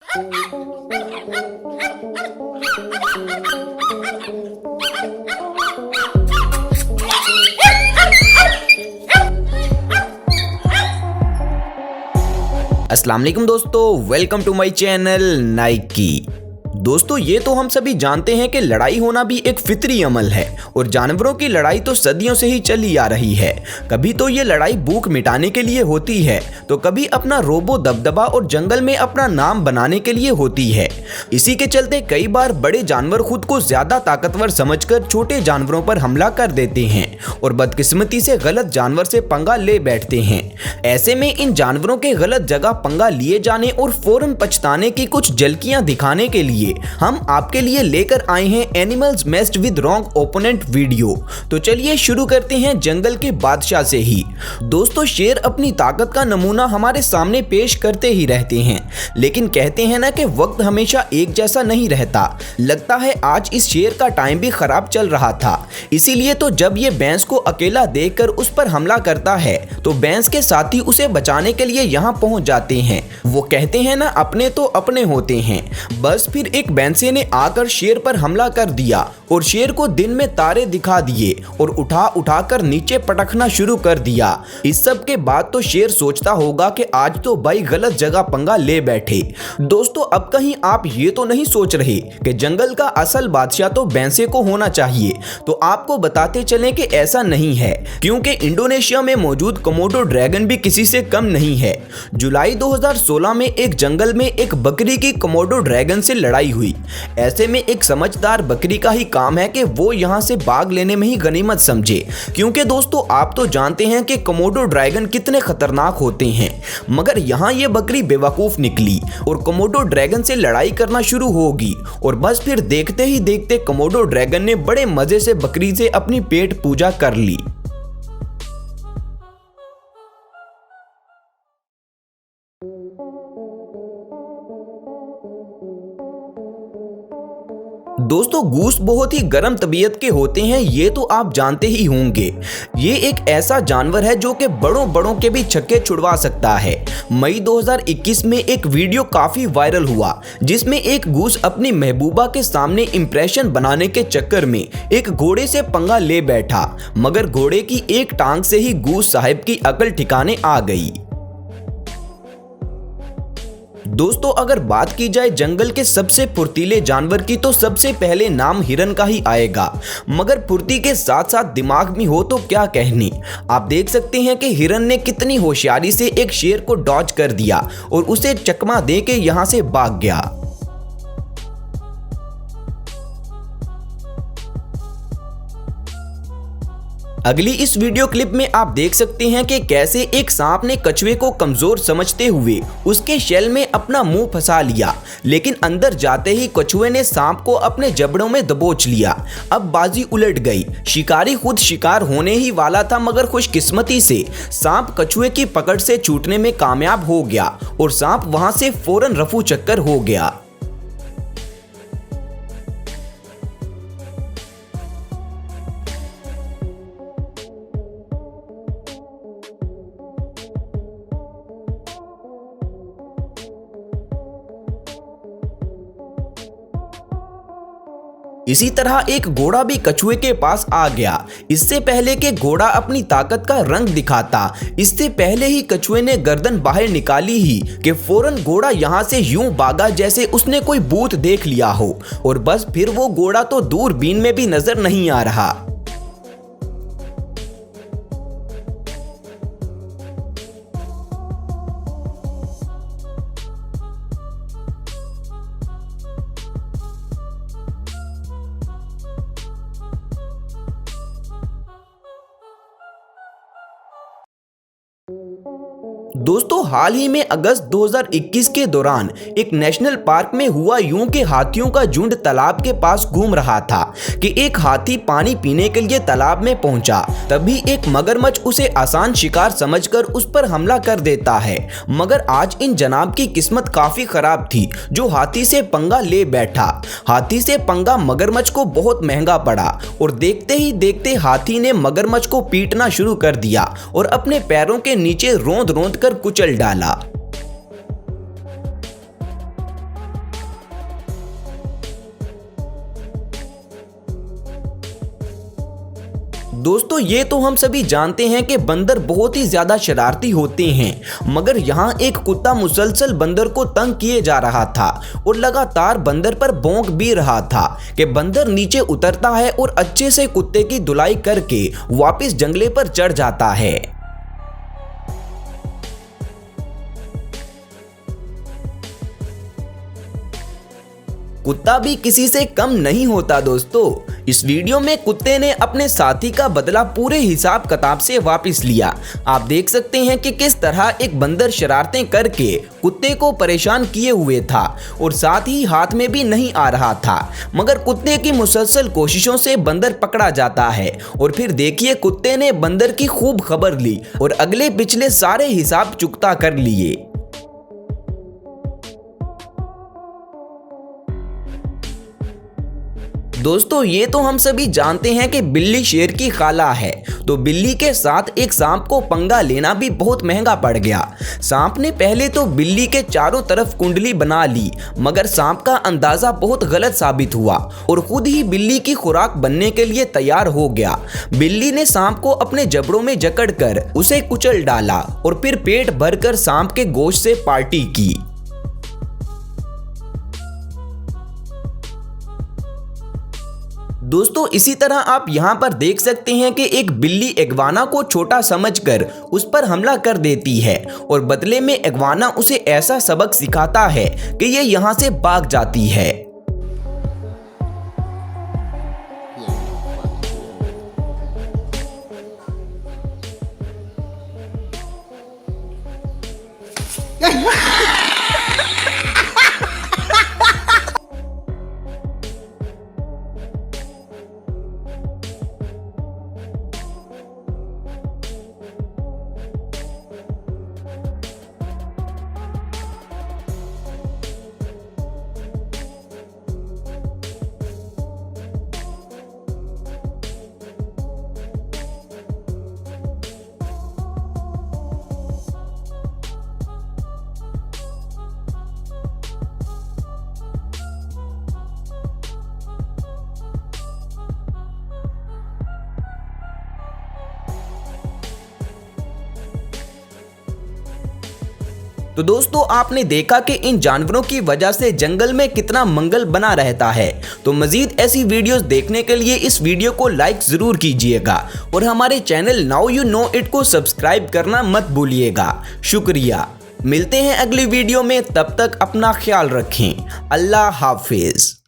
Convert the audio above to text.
अस्सलाम वालेकुम दोस्तों, welcome to my channel Nike. दोस्तों, ये तो हम सभी जानते हैं कि लड़ाई होना भी एक फितरी अमल है और जानवरों की लड़ाई तो सदियों से ही चली आ रही है। कभी तो ये लड़ाई भूख मिटाने के लिए होती है, तो कभी अपना रोबो दबदबा और जंगल में अपना नाम बनाने के लिए होती है। इसी के चलते कई बार बड़े जानवर खुद को ज्यादा ताकतवर समझकर छोटे जानवरों पर हमला कर देते हैं और बदकिस्मती से गलत जानवर से पंगा ले बैठते हैं। ऐसे में इन जानवरों के गलत जगह पंगा लिए जाने और फौरन पछताने की कुछ झलकियां दिखाने के लिए हम आपके लिए लेकर आए हैं animals messed with wrong opponent video. तो चलिए शुरू करते हैं जंगल के बादशाह से ही। दोस्तों, शेर अपनी ताकत का नमूना हमारे सामने पेश करते ही रहते हैं, लेकिन कहते हैं ना कि वक्त हमेशा एक जैसा नहीं रहता। लगता है आज इस शेर का टाइम भी खराब चल रहा था, इसीलिए तो जब ये भैंस को अकेला देखकर उस पर हमला करता है तो भैंस के साथी उसे बचाने के लिए यहाँ पहुंच जाते हैं। वो कहते हैं ना, अपने तो अपने होते हैं। बस फिर एक भैंसे ने आकर शेर पर हमला कर दिया और शेर को दिन में तारे दिखा दिए और उठा कर नीचे पटकना शुरू कर दिया। इस सब के बाद तो शेर सोचता होगा कि आज तो भाई गलत जगह पंगा ले बैठे। दोस्तों, अब कहीं आप ये तो नहीं सोच रहे कि जंगल का असल बादशाह तो भैंसे को होना चाहिए? तो आपको बताते चलें कि ऐसा नहीं है, क्योंकि इंडोनेशिया में मौजूद कोमोडो ड्रैगन भी किसी से कम नहीं है। जुलाई 2016 में एक जंगल में एक बकरी की कोमोडो ड्रैगन से लड़ाई हुई। ऐसे में एक समझदार बकरी का ही काम है कि वो यहाँ से भाग लेने में ही गनीमत समझे, क्योंकि दोस्तों आप तो जानते हैं कि कोमोडो ड्रैगन कितने खतरनाक होते हैं। मगर यहाँ ये बकरी बेवकूफ निकली और कोमोडो ड्रैगन से लड़ाई करना शुरू होगी और बस फिर देखते ही देखते कोमोडो ड्रैगन ने बड़े मजे से बकरी से अपनी पेट पूजा कर ली। दोस्तों, गूस बहुत ही गर्म तबीयत के होते हैं, ये तो आप जानते ही होंगे। ये एक ऐसा जानवर है जो कि बड़ों के भी छक्के छुड़वा सकता है। मई 2021 में एक वीडियो काफी वायरल हुआ, जिसमें एक गूस अपनी महबूबा के सामने इंप्रेशन बनाने के चक्कर में एक घोड़े से पंगा ले बैठा, मगर घोड़े की एक टांग से ही गूस साहब की अकल ठिकाने आ गई। दोस्तों, अगर बात की जाए जंगल के सबसे फुर्तीले जानवर की तो सबसे पहले नाम हिरन का ही आएगा। मगर फुर्ती के साथ साथ दिमाग भी हो तो क्या कहने। आप देख सकते हैं कि हिरन ने कितनी होशियारी से एक शेर को डॉज कर दिया और उसे चकमा दे के यहां से भाग गया। अगली इस वीडियो क्लिप में आप देख सकते हैं कि कैसे एक सांप ने कछुए को कमजोर समझते हुए उसके शेल में अपना मुंह फंसा लिया, लेकिन अंदर जाते ही कछुए ने सांप को अपने जबड़ों में दबोच लिया। अब बाजी उलट गई, शिकारी खुद शिकार होने ही वाला था, मगर खुशकिस्मती से सांप कछुए की पकड़ से छूटने में कामयाब हो गया और सांप वहां से फौरन रफू चक्कर हो गया। इसी तरह एक घोड़ा भी कछुए के पास आ गया। इससे पहले कि घोड़ा अपनी ताकत का रंग दिखाता, इससे पहले ही कछुए ने गर्दन बाहर निकाली ही कि फौरन घोड़ा यहाँ से यूं भागा जैसे उसने कोई भूत देख लिया हो, और बस फिर वो घोड़ा तो दूरबीन में भी नजर नहीं आ रहा। दोस्तों, हाल ही में अगस्त 2021 के दौरान एक नेशनल पार्क में हुआ यूं कि हाथियों का झुंड तालाब के पास घूम रहा था कि एक हाथी पानी पीने के लिए तालाब में पहुंचा। तभी एक मगरमच्छ उसे आसान शिकार समझकर उस पर हमला कर देता है। मगर आज इन जनाब की किस्मत काफी खराब थी जो हाथी से पंगा ले बैठा। हाथी से पंगा मगरमच्छ को बहुत महंगा पड़ा और देखते ही देखते हाथी ने मगरमच्छ को पीटना शुरू कर दिया और अपने पैरों के नीचे रोंद रोंद कर कुचल डाला। दोस्तों ये तो हम सभी जानते हैं कि बंदर बहुत ही ज्यादा शरारती होते हैं, मगर यहाँ एक कुत्ता मुसलसल बंदर को तंग किए जा रहा था और लगातार बंदर पर भौंक भी रहा था कि बंदर नीचे उतरता है और अच्छे से कुत्ते की धुलाई करके वापस जंगले पर चढ़ जाता है। कुत्ता भी किसी से कम नहीं होता दोस्तों। इस वीडियो में कुत्ते ने अपने साथी का बदला पूरे हिसाब किताब से वापस लिया। आप देख सकते हैं कि किस तरह एक बंदर शरारतें करके कुत्ते को परेशान किए हुए था और साथ ही हाथ में भी नहीं आ रहा था, मगर कुत्ते की मुसलसल कोशिशों से बंदर पकड़ा जाता है और फिर देखिए कुत्ते ने बंदर की खूब खबर ली और अगले पिछले सारे हिसाब चुकता कर लिए। दोस्तों ये तो हम सभी जानते हैं कि बिल्ली शेर की खाला है, तो बिल्ली के साथ एक सांप को पंगा लेना भी बहुत महंगा पड़ गया। सांप ने पहले तो बिल्ली के चारों तरफ कुंडली बना ली, मगर सांप का अंदाजा बहुत गलत साबित हुआ और खुद ही बिल्ली की खुराक बनने के लिए तैयार हो गया। बिल्ली ने सांप को अपने जबड़ों में जकड़कर उसे कुचल डाला और फिर पेट भरकर सांप के गोश्त से पार्टी की। दोस्तों इसी तरह आप यहाँ पर देख सकते हैं कि एक बिल्ली इग्वाना को छोटा समझकर उस पर हमला कर देती है और बदले में इग्वाना उसे ऐसा सबक सिखाता है कि ये यहाँ से भाग जाती है। तो दोस्तों आपने देखा कि इन जानवरों की वजह से जंगल में कितना मंगल बना रहता है। तो मजीद ऐसी वीडियोस देखने के लिए इस वीडियो को लाइक जरूर कीजिएगा और हमारे channel now you know it को सब्सक्राइब करना मत भूलिएगा। शुक्रिया। मिलते हैं अगली वीडियो में, तब तक अपना ख्याल रखें। अल्लाह हाफिज।